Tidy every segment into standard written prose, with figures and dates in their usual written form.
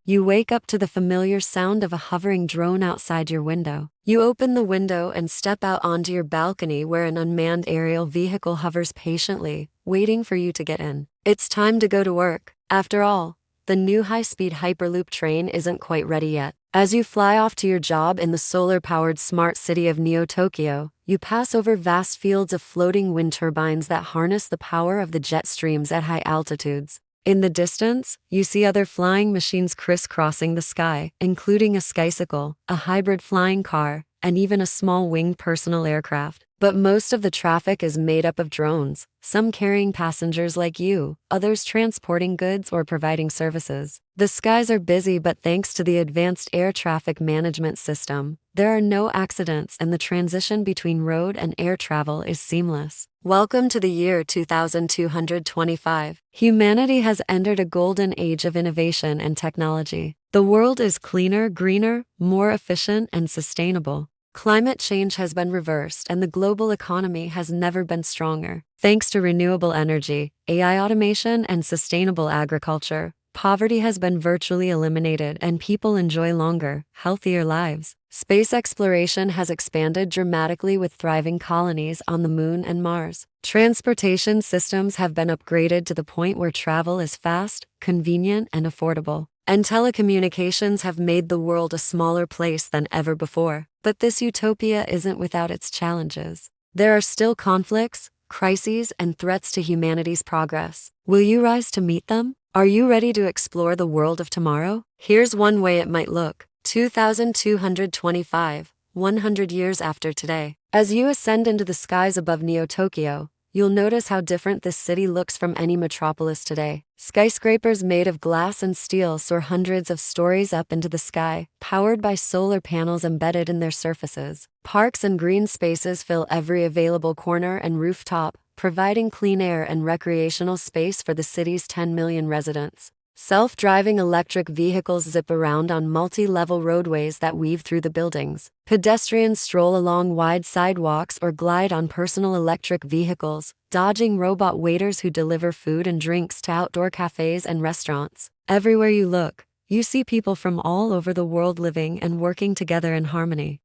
you wake up to the familiar sound of a hovering drone outside your window. You open the window and step out onto your balcony where an unmanned aerial vehicle hovers patiently, waiting for you to get in. It's time to go to work. After all, the new high-speed Hyperloop train isn't quite ready yet. As you fly off to your job in the solar-powered smart city of Tokyo, you pass over vast fields of floating wind turbines that harness the power of the jet streams at high altitudes. In the distance, you see other flying machines crisscrossing the sky, including a skycycle, a hybrid flying car, and even a small winged personal aircraft. But most of the traffic is made up of drones, some carrying passengers like you, others transporting goods or providing services. The skies are busy, but thanks to the advanced air traffic management system, there are no accidents and the transition between road and air travel is seamless. Welcome to the year 2225. Humanity has entered a golden age of innovation and technology. The world is cleaner, greener, more efficient, and sustainable. Climate change has been reversed and the global economy has never been stronger. Thanks to renewable energy, AI automation, and sustainable agriculture, poverty has been virtually eliminated and people enjoy longer, healthier lives. Space exploration has expanded dramatically with thriving colonies on the Moon and Mars. Transportation systems have been upgraded to the point where travel is fast, convenient, and affordable. And telecommunications have made the world a smaller place than ever before. But this utopia isn't without its challenges. There are still conflicts, crises, and threats to humanity's progress. Will you rise to meet them? Are you ready to explore the world of tomorrow? Here's one way it might look. 2225, 100 years after today. As you ascend into the skies above Tokyo, you'll notice how different this city looks from any metropolis today. Skyscrapers made of glass and steel soar hundreds of stories up into the sky, powered by solar panels embedded in their surfaces. Parks and green spaces fill every available corner and rooftop, providing clean air and recreational space for the city's 10 million residents. Self-driving electric vehicles zip around on multi-level roadways that weave through the buildings. Pedestrians stroll along wide sidewalks or glide on personal electric vehicles, dodging robot waiters who deliver food and drinks to outdoor cafes and restaurants. Everywhere you look, you see people from all over the world living and working together in harmony.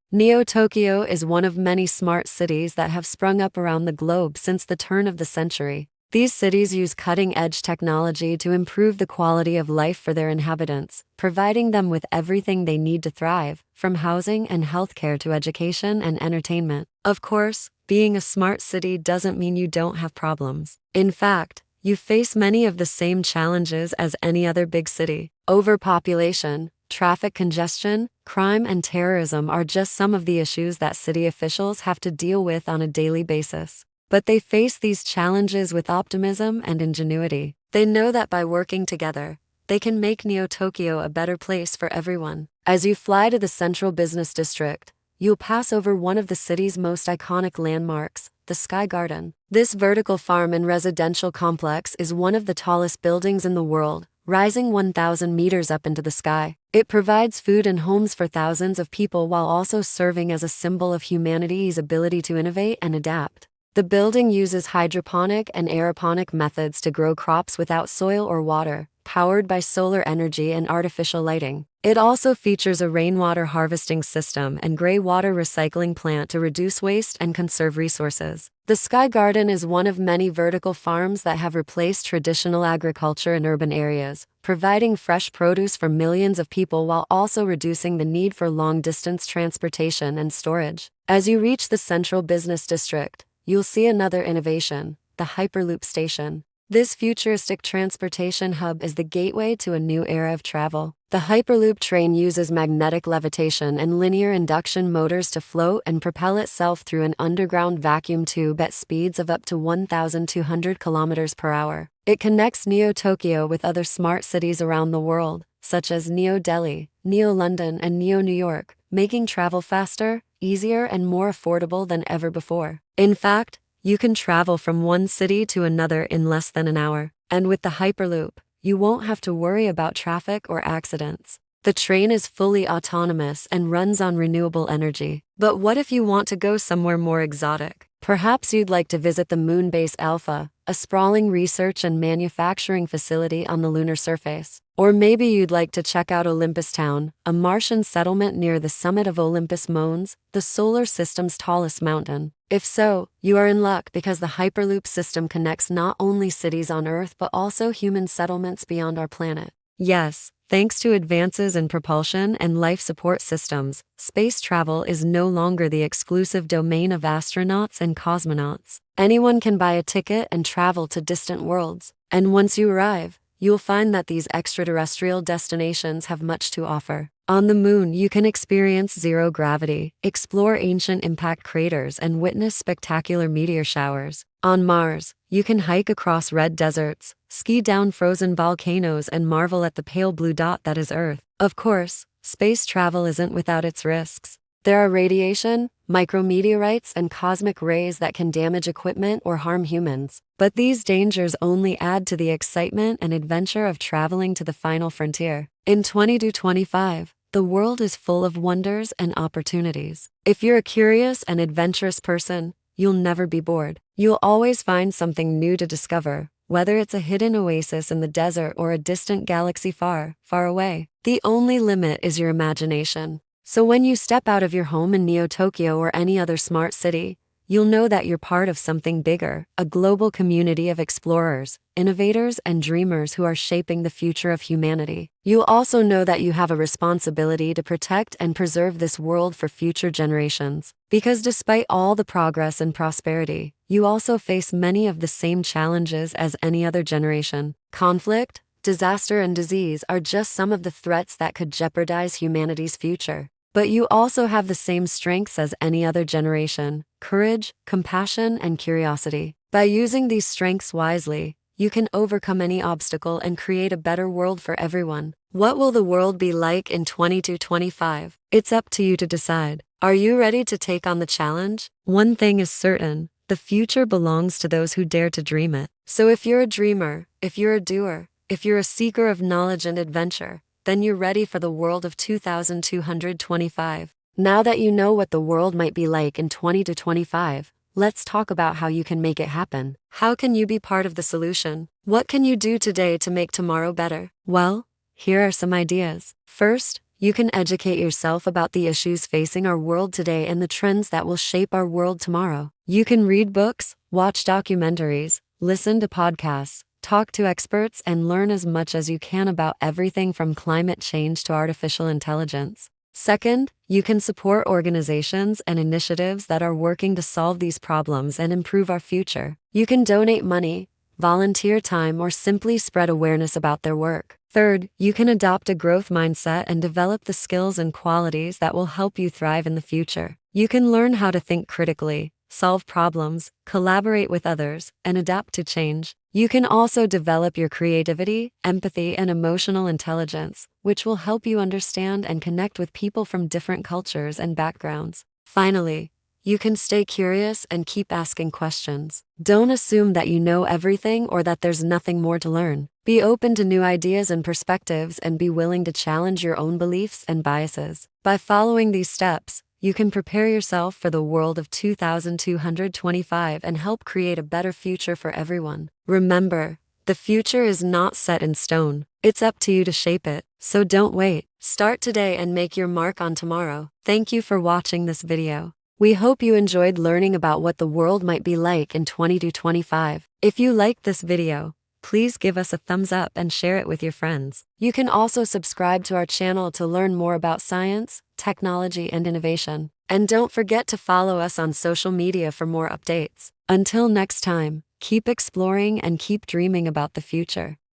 Tokyo is one of many smart cities that have sprung up around the globe since the turn of the century. These cities use cutting-edge technology to improve the quality of life for their inhabitants, providing them with everything they need to thrive, from housing and healthcare to education and entertainment. Of course, being a smart city doesn't mean you don't have problems. In fact, you face many of the same challenges as any other big city. Overpopulation, traffic congestion, crime, and terrorism are just some of the issues that city officials have to deal with on a daily basis. But they face these challenges with optimism and ingenuity. They know that by working together, they can make Tokyo a better place for everyone. As you fly to the central business district, you'll pass over one of the city's most iconic landmarks, the Sky Garden. This vertical farm and residential complex is one of the tallest buildings in the world, rising 1,000 meters up into the sky. It provides food and homes for thousands of people while also serving as a symbol of humanity's ability to innovate and adapt. The building uses hydroponic and aeroponic methods to grow crops without soil or water, powered by solar energy and artificial lighting. It also features a rainwater harvesting system and gray water recycling plant to reduce waste and conserve resources. The Sky Garden is one of many vertical farms that have replaced traditional agriculture in urban areas, providing fresh produce for millions of people while also reducing the need for long-distance transportation and storage. As you reach the central business district, you'll see another innovation, the Hyperloop station. This futuristic transportation hub is the gateway to a new era of travel. The Hyperloop train uses magnetic levitation and linear induction motors to float and propel itself through an underground vacuum tube at speeds of up to 1,200 kilometers per hour. It connects Tokyo with other smart cities around the world, such as Delhi, London, and New York, making travel faster, easier, and more affordable than ever before. In fact, you can travel from one city to another in less than an hour. And with the Hyperloop, you won't have to worry about traffic or accidents. The train is fully autonomous and runs on renewable energy. But what if you want to go somewhere more exotic? Perhaps you'd like to visit the moon base Alpha, a sprawling research and manufacturing facility on the lunar surface. Or maybe you'd like to check out Olympus Town, a Martian settlement near the summit of Olympus Mons, the solar system's tallest mountain. If so, you are in luck because the Hyperloop system connects not only cities on Earth but also human settlements beyond our planet. Yes, thanks to advances in propulsion and life support systems, space travel is no longer the exclusive domain of astronauts and cosmonauts. Anyone can buy a ticket and travel to distant worlds. And once you arrive, you'll find that these extraterrestrial destinations have much to offer. On the moon, you can experience zero gravity, explore ancient impact craters, and witness spectacular meteor showers. On Mars, you can hike across red deserts, ski down frozen volcanoes, and marvel at the pale blue dot that is Earth. Of course, space travel isn't without its risks. There are radiation, micrometeorites, and cosmic rays that can damage equipment or harm humans. But these dangers only add to the excitement and adventure of traveling to the final frontier. In 2025, the world is full of wonders and opportunities. If you're a curious and adventurous person, you'll never be bored. You'll always find something new to discover, whether it's a hidden oasis in the desert or a distant galaxy far, far away. The only limit is your imagination. So when you step out of your home in Neo-Tokyo or any other smart city, you'll know that you're part of something bigger, a global community of explorers, innovators, and dreamers who are shaping the future of humanity. You'll also know that you have a responsibility to protect and preserve this world for future generations. Because despite all the progress and prosperity, you also face many of the same challenges as any other generation. Conflict, disaster, and disease are just some of the threats that could jeopardize humanity's future. But you also have the same strengths as any other generation: courage, compassion, and curiosity. By using these strengths wisely, you can overcome any obstacle and create a better world for everyone. What will the world be like in 2025? It's up to you to decide. Are you ready to take on the challenge? One thing is certain: the future belongs to those who dare to dream it. So if you're a dreamer, if you're a doer, if you're a seeker of knowledge and adventure, then you're ready for the world of 2225. Now that you know what the world might be like in 2025, let's talk about how you can make it happen. How can you be part of the solution? What can you do today to make tomorrow better? Well, here are some ideas. First, you can educate yourself about the issues facing our world today and the trends that will shape our world tomorrow. You can read books, watch documentaries, listen to podcasts, talk to experts, and learn as much as you can about everything from climate change to artificial intelligence. Second, you can support organizations and initiatives that are working to solve these problems and improve our future. You can donate money, volunteer time, or simply spread awareness about their work. Third, you can adopt a growth mindset and develop the skills and qualities that will help you thrive in the future. You can learn how to think critically, solve problems, collaborate with others, and adapt to change. You can also develop your creativity, empathy, and emotional intelligence, which will help you understand and connect with people from different cultures and backgrounds. Finally, you can stay curious and keep asking questions. Don't assume that you know everything or that there's nothing more to learn. Be open to new ideas and perspectives, and be willing to challenge your own beliefs and biases. By following these steps, you can prepare yourself for the world of 2225 and help create a better future for everyone. Remember, the future is not set in stone. It's up to you to shape it. So don't wait. Start today and make your mark on tomorrow. Thank you for watching this video. We hope you enjoyed learning about what the world might be like in 2025. If you liked this video, please give us a thumbs up and share it with your friends. You can also subscribe to our channel to learn more about science, technology, and innovation. And don't forget to follow us on social media for more updates. Until next time, keep exploring and keep dreaming about the future.